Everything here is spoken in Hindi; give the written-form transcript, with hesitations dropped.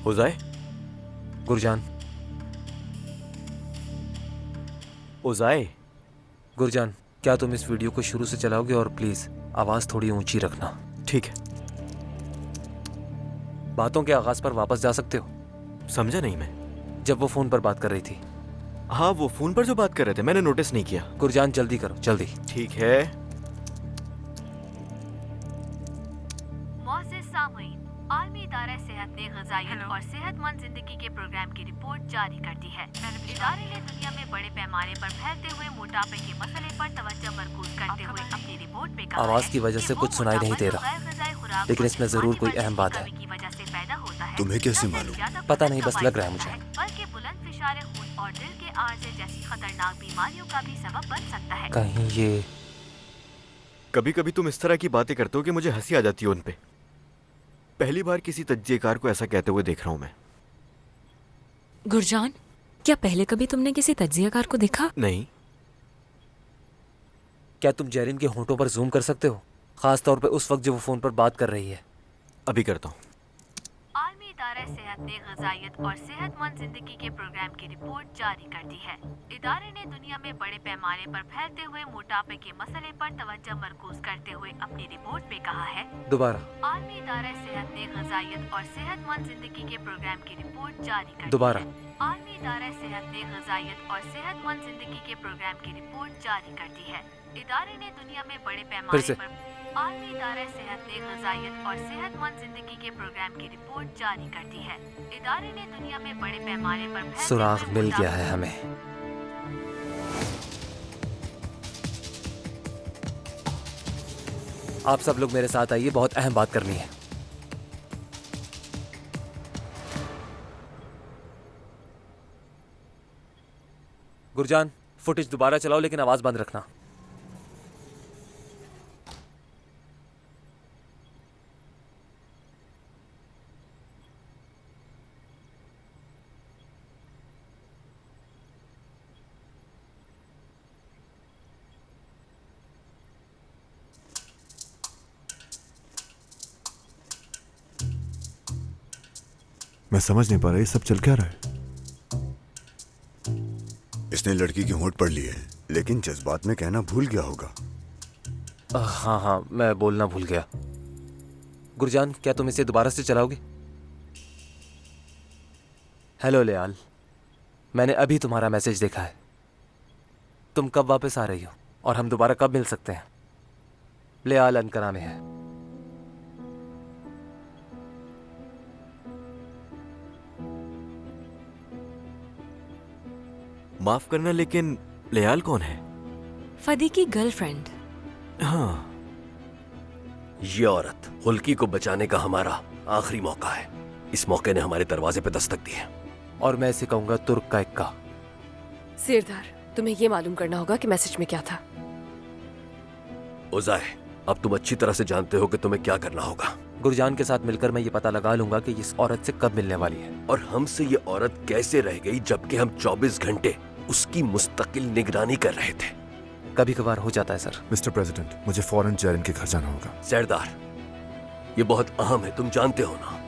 उजाय, गुरजान, उजाय, गुरजान, क्या तुम इस वीडियो को शुरू से चलाओगे और प्लीज आवाज थोड़ी ऊंची रखना। ठीक है। बातों के आगाज पर वापस जा सकते हो। समझा नहीं मैं। जब वो फोन पर बात कर रही थी। हाँ, वो फोन पर जो बात कर रहे थे मैंने नोटिस नहीं किया। गुरजान जल्दी करो, जल्दी। ठीक है। मोअज़्ज़िज़ सामीन, आलमी इदारा सेहत ने ग़िज़ाइयत और सेहतमंद जिंदगी के प्रोग्राम की रिपोर्ट जारी कर दी है। इदारे ने दुनिया में बड़े पैमाने पर फैलते हुए मोटापे के मसले पर तवज्जो मरकूज करते हुए अपनी रिपोर्ट में कहा आवाज है की वजह कि से वो कुछ सुनाई नहीं दे मोटापा रहा, गैर-ग़िज़ाई खुराक लेकिन और इसमें जरूर कोई जिस्मानी अहम बात वर्जिश है। की वजह से पैदा होता है। तुम्हें कैसे न सिर्फ मालूम? ज़्यादा पता वज़न नहीं, का बस लग बाइस रहा है बनता मुझे। बल्कि बुलंद फिशारे खून और दिल के आर्जे जैसी खतरनाक बीमारियों का भी सबब बन सकता है। कहीं ये कभी कभी तुम इस तरह की बातें करते हो कि मुझे हंसी आ जाती है उन पे। पहली बार किसी तज्जियेकार को ऐसा कहते हुए देख रहा हूं मैं। गुरजान, क्या पहले कभी तुमने किसी तज्जियाकार को देखा? नहीं। क्या तुम जैरिन के होंठों पर जूम कर सकते हो, खास तौर पे उस वक्त जब वो फोन पर बात कर रही है? अभी करता हूँ। आलमी इदारा सेहत ने ग़िज़ाइयत और सेहतमंद जिंदगी के प्रोग्राम की रिपोर्ट जारी कर दी है। इदारे ने दुनिया में बड़े पैमाने पर फैलते हुए मोटापे के मसले पर तवज्जो मरकूज करते हुए अपनी रिपोर्ट में कहा है। दोबारा आलमी इदारा सेहत ने ग़िज़ाइयत और सेहतमंद जिंदगी के प्रोग्राम की रिपोर्ट जारी कर दी दोबारा। है। आलमी इदारा सेहत ने ग़िज़ाइयत और सेहतमंद जिंदगी के प्रोग्राम की रिपोर्ट जारी कर दी है। इदारे ने दुनिया में बड़े पैमाने से। पर आलमी इदारा सेहत ने ग़िज़ाइयत और सेहतमंद जिंदगी के प्रोग्राम की रिपोर्ट जारी कर दी है। इदारे ने दुनिया में बड़े पैमाने पर फैलते सुराग हुए मिल गया मोटापे- है हमें। आप सब लोग मेरे साथ आइए, बहुत अहम बात करनी है। गुरजान, फुटेज दोबारा चलाओ लेकिन आवाज बंद रखना। मैं समझ नहीं पा रहा ये सब चल क्या रहा है। इसने लड़की की होंठ पढ़ ली है, लेकिन जज्बात में कहना भूल गया होगा। हाँ हाँ, मैं बोलना भूल गया। गुरजान, क्या तुम इसे दोबारा से चलाओगे? हेलो लेआल, मैंने अभी तुम्हारा मैसेज देखा है। तुम कब वापस आ रही हो और हम दोबारा कब मिल सकते हैं? लेआल अनकरा में है। माफ करना, लेकिन लेयाल कौन है? फदी की गर्लफ्रेंड। हाँ, ये औरत हुल्की को बचाने का हमारा आखिरी मौका है। इस मौके ने हमारे दरवाजे पे दस्तक दी है। और मैं इसे कहूंगा तुर्क का इक्का। सिरदार, तुम्हें ये मालूम करना होगा कि मैसेज में क्या था। उजाय, अब तुम अच्छी तरह से जानते हो कि तुम्हें क्या करना होगा। गुरजान के साथ मिलकर मैं ये पता लगा लूंगा कि इस औरत से कब मिलने वाली है। और हमसे ये औरत कैसे रह गई जबकि हम 24 घंटे उसकी मुस्तकिल निगरानी कर रहे थे। कभी कभार हो जाता है सर। मिस्टर प्रेसिडेंट, मुझे फौरन जैरिन के घर जाना होगा। सरदार, ये बहुत अहम है, तुम जानते हो ना।